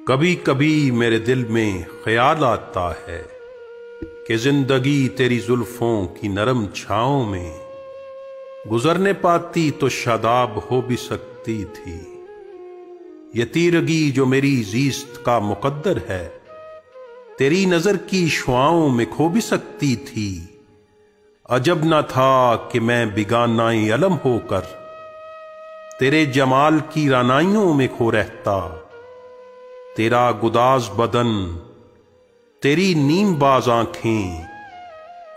कभी कभी मेरे दिल में ख्याल आता है कि जिंदगी तेरी जुल्फों की नरम छाओं में गुजरने पाती तो शादाब हो भी सकती थी। ये तीरगी जो मेरी जीस्त का मुकद्दर है तेरी नजर की शुआओं में खो भी सकती थी। अजब न था कि मैं बिगानाई अलम होकर तेरे जमाल की रानाइयों में खो रहता। तेरा गुदाज बदन, तेरी नीमबाज आंखें,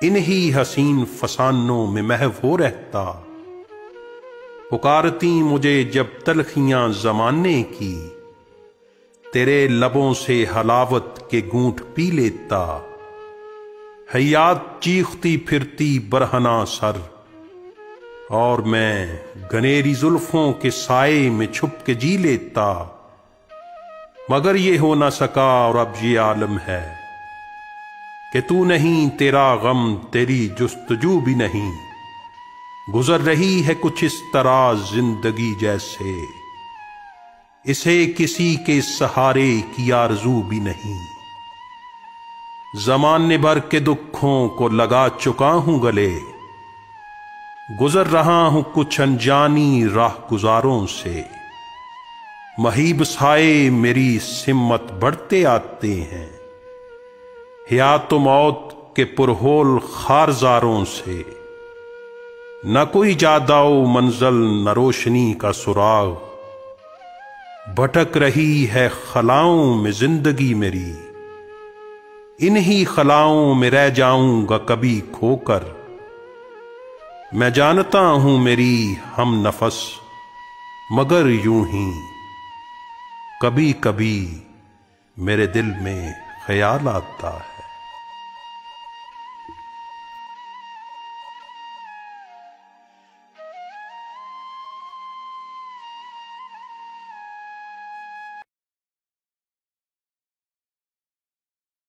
इन्हीं हसीन फसानों में महव हो रहता। पुकारती मुझे जब तलखियां जमाने की, तेरे लबों से हलावत के घूंट पी लेता। हयात चीखती फिरती बरहना सर और मैं गनेरी जुल्फों के साए में छुप के जी लेता। मगर ये हो ना सका और अब ये आलम है कि तू नहीं, तेरा गम, तेरी जुस्तजू भी नहीं। गुजर रही है कुछ इस तरह जिंदगी जैसे इसे किसी के सहारे की आरज़ू भी नहीं। ज़माने भर के दुखों को लगा चुका हूं गले, गुजर रहा हूं कुछ अनजानी राह गुजारों से। महीब साए मेरी सिम्मत बढ़ते आते हैं हयात मौत के पुरहोल खारजारों से। न कोई जादाओ मंजल न रोशनी का सुराग, भटक रही है खलाओं में जिंदगी मेरी। इन्हीं खलाओं में रह जाऊंगा कभी खोकर। मैं जानता हूं मेरी हम नफस, मगर यूं ही कभी कभी मेरे दिल में ख्याल आता है।